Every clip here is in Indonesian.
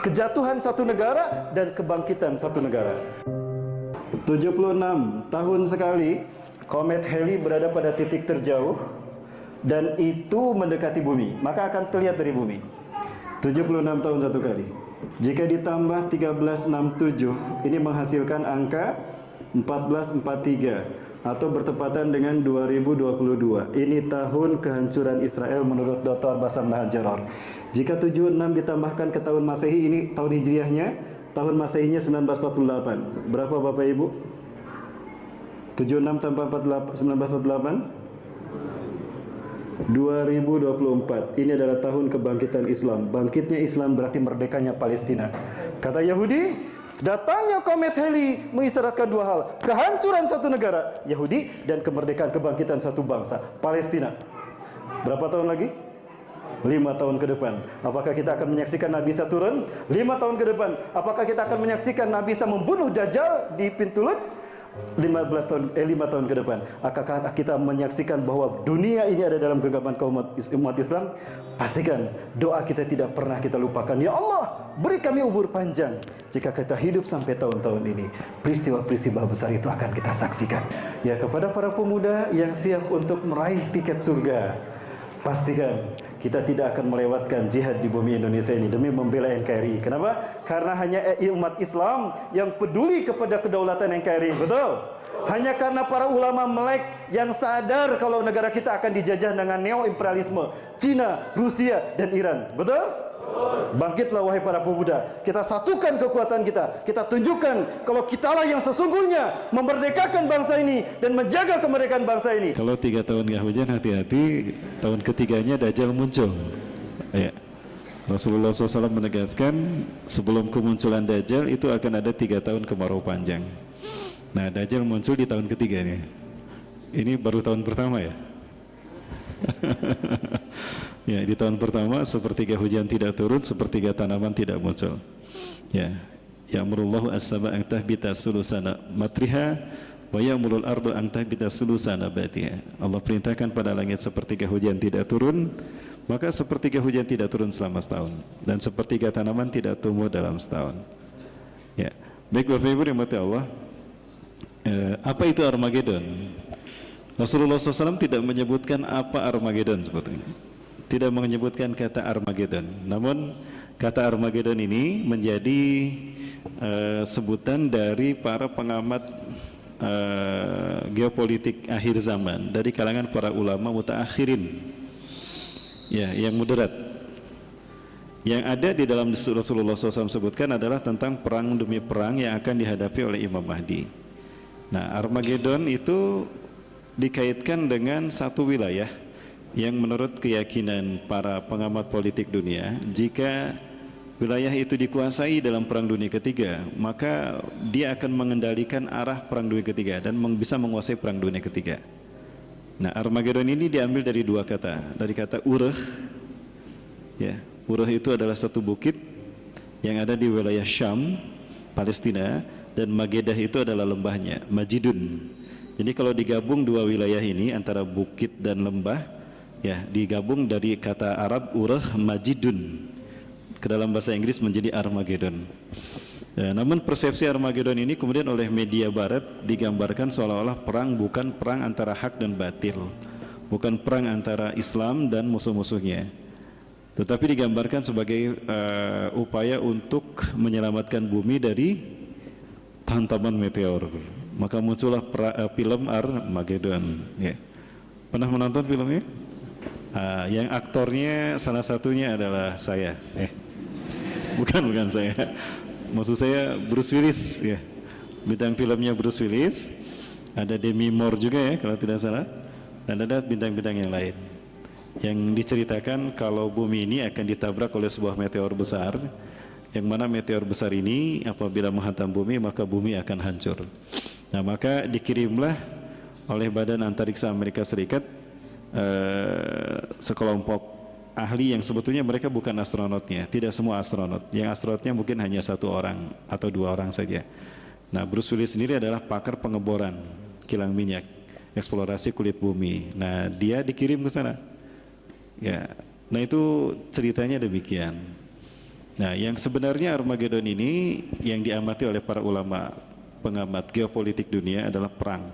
Kejatuhan satu negara dan kebangkitan satu negara. 76 tahun sekali komet Halley berada pada titik terjauh dan itu mendekati bumi, maka akan terlihat dari bumi. 76 tahun satu kali. Jika ditambah 1367, ini menghasilkan angka 1443 atau bertepatan dengan 2022. Ini tahun kehancuran Israel menurut Dr. Bassam Nahajar. Jika 76 ditambahkan ke tahun Masehi, ini tahun Hijriahnya, tahun Masehinya 1948. Berapa Bapak Ibu? 76 tambah 1948? 2024. Ini adalah tahun kebangkitan Islam. Bangkitnya Islam berarti merdekanya Palestina. Kata Yahudi, datangnya komet Halley mengisyaratkan dua hal: kehancuran satu negara, Yahudi, dan kemerdekaan kebangkitan satu bangsa, Palestina. Berapa tahun lagi? 5 tahun ke depan. Apakah kita akan menyaksikan Nabi Isa turun? 5 tahun ke depan. Apakah kita akan menyaksikan Nabi Isa membunuh Dajjal di pintu Lut? 5 tahun ke depan. Apakah kita menyaksikan bahwa dunia ini ada dalam genggaman umat Islam? Pastikan doa kita tidak pernah kita lupakan. Ya Allah, beri kami umur panjang. Jika kita hidup sampai tahun-tahun ini, peristiwa-peristiwa besar itu akan kita saksikan. Ya, kepada para pemuda yang siap untuk meraih tiket surga, pastikan kita tidak akan melewatkan jihad di bumi Indonesia ini demi membela NKRI. Kenapa? Karena hanya umat Islam yang peduli kepada kedaulatan NKRI. Betul? Hanya karena para ulama Melek yang sadar kalau negara kita akan dijajah dengan neo-imperialisme Cina, Rusia, dan Iran. Betul? Bangkitlah wahai para pemuda. Kita satukan kekuatan kita. Kita tunjukkan kalau kitalah yang sesungguhnya memerdekakan bangsa ini dan menjaga kemerdekaan bangsa ini. Kalau 3 tahun nggak hujan, hati-hati, tahun ketiganya Dajjal muncul. Ya. Rasulullah SAW menegaskan sebelum kemunculan Dajjal itu akan ada 3 tahun kemarau panjang. Nah, Dajjal muncul di tahun ketiganya. Ini baru tahun pertama ya. Ya, di tahun pertama sepertiga hujan tidak turun, sepertiga tanaman tidak muncul. Ya, ya'murullahu as-sama' an tahbita sulusana matriha wa ya'murul ardu an tahbita sulusana batiha. Allah perintahkan pada langit sepertiga hujan tidak turun, maka sepertiga hujan tidak turun selama setahun, dan sepertiga tanaman tidak tumbuh dalam setahun. Ya, baik Bapak Ibu rahmati Allah. Apa itu Armageddon? Rasulullah SAW tidak menyebutkan apa Armageddon sebetulnya. Tidak menyebutkan kata Armageddon. Namun kata Armageddon ini menjadi sebutan dari para pengamat geopolitik akhir zaman dari kalangan para ulama mutaakhirin. Ya, yang moderat. Yang ada di dalam Rasulullah SAW sebutkan adalah tentang perang demi perang yang akan dihadapi oleh Imam Mahdi. Nah, Armageddon itu dikaitkan dengan satu wilayah yang menurut keyakinan para pengamat politik dunia, jika wilayah itu dikuasai dalam Perang Dunia Ketiga, maka dia akan mengendalikan arah Perang Dunia Ketiga dan bisa menguasai Perang Dunia Ketiga. Nah, Armageddon ini diambil dari dua kata, dari kata Ureh. Ya, Ureh itu adalah satu bukit yang ada di wilayah Syam, Palestina, dan Magedah itu adalah lembahnya, Majidun. Jadi kalau digabung dua wilayah ini antara bukit dan lembah, ya digabung dari kata Arab Ureh Majidun ke dalam bahasa Inggris menjadi Armageddon. Ya, namun persepsi Armageddon ini kemudian oleh media barat digambarkan seolah-olah perang bukan perang antara hak dan batil, bukan perang antara Islam dan musuh-musuhnya, tetapi digambarkan sebagai upaya untuk menyelamatkan bumi dari hantaman meteor. Maka muncullah film Armageddon. Ya. Pernah menonton filmnya? Yang aktornya salah satunya adalah saya. Bukan saya. Maksud saya Bruce Willis. Ya. Bintang filmnya Bruce Willis. Ada Demi Moore juga ya kalau tidak salah. Dan ada bintang-bintang yang lain. Yang diceritakan kalau bumi ini akan ditabrak oleh sebuah meteor besar, yang mana meteor besar ini apabila menghantam bumi maka bumi akan hancur. Nah, maka dikirimlah oleh Badan Antariksa Amerika Serikat sekelompok ahli yang sebetulnya mereka bukan astronotnya, tidak semua astronot. Yang astronotnya mungkin hanya 1 orang atau 2 orang saja. Nah, Bruce Willis sendiri adalah pakar pengeboran kilang minyak, eksplorasi kulit bumi. Nah, dia dikirim ke sana. Ya, nah itu ceritanya demikian. Nah, yang sebenarnya Armageddon ini yang diamati oleh para ulama pengamat geopolitik dunia adalah perang.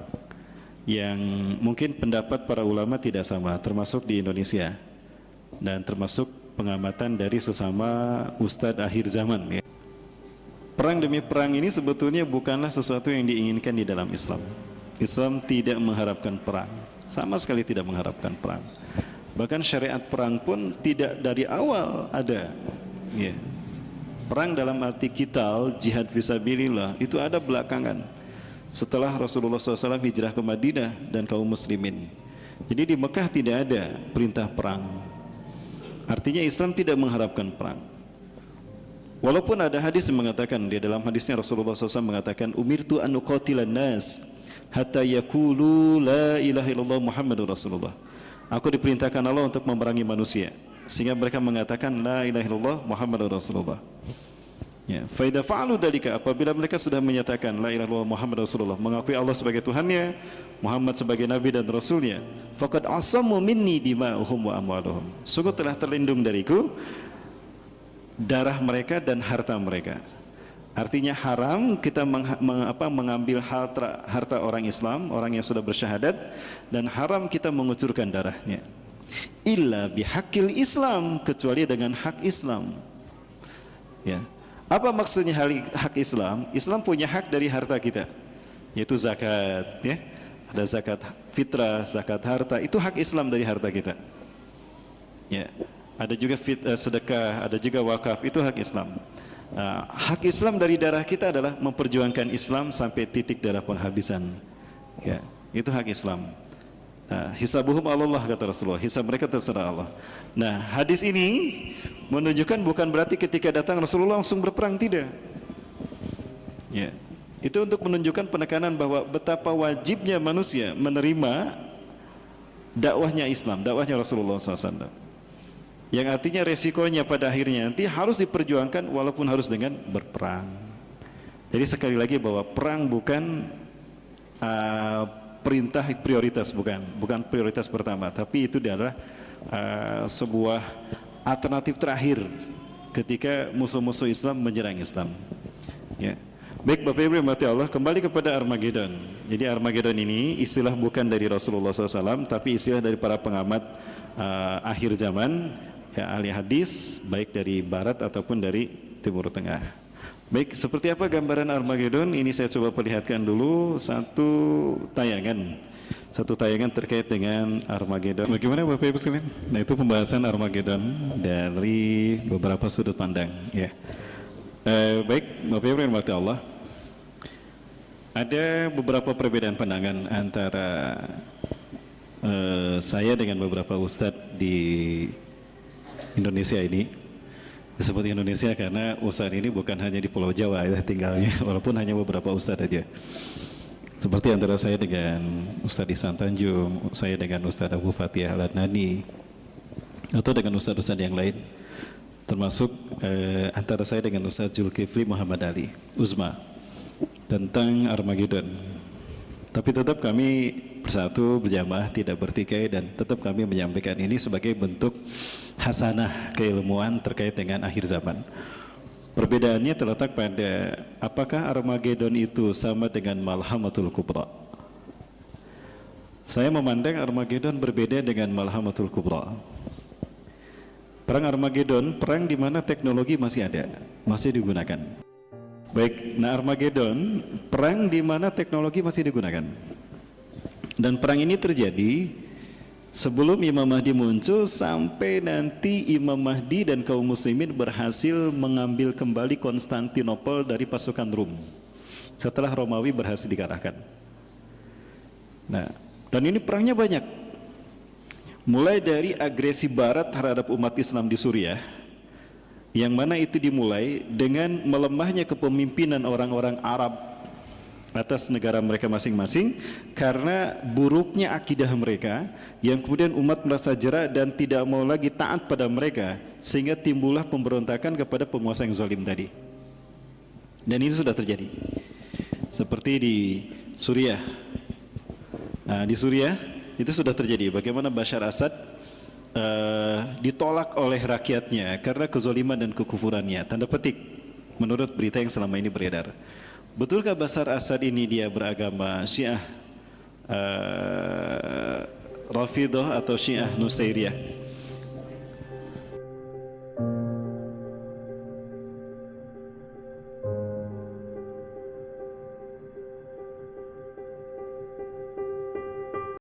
Yang mungkin pendapat para ulama tidak sama, termasuk di Indonesia. Dan termasuk pengamatan dari sesama ustadz akhir zaman ya. Perang demi perang ini sebetulnya bukanlah sesuatu yang diinginkan di dalam Islam. Islam tidak mengharapkan perang, sama sekali tidak mengharapkan perang. Bahkan syariat perang pun tidak dari awal ada ya. Perang dalam arti qital, jihad fisabilillah itu ada belakangan setelah Rasulullah SAW hijrah ke Madinah dan kaum muslimin. Jadi di Mekah tidak ada perintah perang. Artinya Islam tidak mengharapkan perang. Walaupun ada hadis yang mengatakan, di dalam hadisnya Rasulullah SAW mengatakan, umirtu an uqatilan nas hatta yaqulu la ilaha illallah Muhammadur Rasulullah. Aku diperintahkan Allah untuk memerangi manusia sehingga mereka mengatakan la ilaha illallah Muhammadur Rasulullah. Ya, fa idza fa'alu dzalika, apabila mereka sudah menyatakan la ilaha illallah Muhammadur Rasulullah, mengakui Allah sebagai Tuhannya, Muhammad sebagai nabi dan rasulnya, faqad asamu minni dima'uhum wa amwaluhum. Sungguh telah terlindung dariku darah mereka dan harta mereka. Artinya haram kita mengambil harta orang Islam, orang yang sudah bersyahadat, dan haram kita mengucurkan darahnya. Illa bihaqqil Islam, kecuali dengan hak Islam. Ya. Apa maksudnya hak Islam? Islam punya hak dari harta kita, yaitu zakat ya. Ada zakat fitrah, zakat harta, itu hak Islam dari harta kita. Ya. Ada juga sedekah, ada juga wakaf, itu hak Islam. Hak Islam dari darah kita adalah memperjuangkan Islam sampai titik darah penghabisan. Ya, itu hak Islam. Hisabuhum Allah, kata Rasulullah, hisab mereka terserah Allah. Nah, hadis ini menunjukkan bukan berarti ketika datang Rasulullah langsung berperang, tidak. Ya, itu untuk menunjukkan penekanan bahwa betapa wajibnya manusia menerima dakwahnya Islam, dakwahnya Rasulullah SAW. Yang artinya resikonya pada akhirnya nanti harus diperjuangkan walaupun harus dengan berperang. Jadi sekali lagi bahwa perang bukan perintah prioritas, bukan prioritas pertama, tapi itu adalah sebuah alternatif terakhir ketika musuh-musuh Islam menyerang Islam. Ya. Baik Bapak Ibu yang dirahmati Allah, kembali kepada Armageddon. Jadi Armageddon ini istilah bukan dari Rasulullah SAW, tapi istilah dari para pengamat akhir zaman, ya, ahli hadis, baik dari Barat ataupun dari Timur Tengah. Baik, seperti apa gambaran Armageddon? Ini saya coba perlihatkan dulu satu tayangan terkait dengan Armageddon. Bagaimana Bapak Ibu sekalian? Nah, itu pembahasan Armageddon dari beberapa sudut pandang. Ya. Baik, Bapak Ibu yang dirahmati Allah, ada beberapa perbedaan pandangan antara saya dengan beberapa ustadz di Indonesia ini. Disebut Indonesia karena ustadz ini bukan hanya di Pulau Jawa ya tinggalnya, walaupun hanya beberapa ustadz aja. Seperti antara saya dengan Ustadz Ihsan Tanjung, saya dengan Ustadz Abu Fatih Al-Adnani, atau dengan ustadz-ustadz yang lain, termasuk antara saya dengan Ustadz Zulkifli Muhammad Ali Uzma tentang Armageddon. Tapi tetap kami bersatu, berjamaah, tidak bertikai, dan tetap kami menyampaikan ini sebagai bentuk hasanah keilmuan terkait dengan akhir zaman. Perbedaannya terletak pada apakah Armageddon itu sama dengan Malhamatul Kubra. Saya memandang Armageddon berbeda dengan Malhamatul Kubra. Perang Armageddon, perang di mana teknologi masih ada, masih digunakan. Baik, nah Armageddon, perang di mana teknologi masih digunakan. Dan perang ini terjadi sebelum Imam Mahdi muncul sampai nanti Imam Mahdi dan kaum muslimin berhasil mengambil kembali Konstantinopel dari pasukan Rum setelah Romawi berhasil dikalahkan. Nah, dan ini perangnya banyak. Mulai dari agresi barat terhadap umat Islam di Suriah, yang mana itu dimulai dengan melemahnya kepemimpinan orang-orang Arab atas negara mereka masing-masing karena buruknya akidah mereka, yang kemudian umat merasa jera dan tidak mau lagi taat pada mereka, sehingga timbullah pemberontakan kepada penguasa yang zalim tadi. Dan itu sudah terjadi seperti di Suriah. Nah, di Suriah itu sudah terjadi bagaimana Bashar Assad ditolak oleh rakyatnya karena kezaliman dan kekufurannya, tanda petik, menurut berita yang selama ini beredar. Betulkah Bashar Assad ini dia beragama Syiah Rafidah atau Syiah Nusairiyah?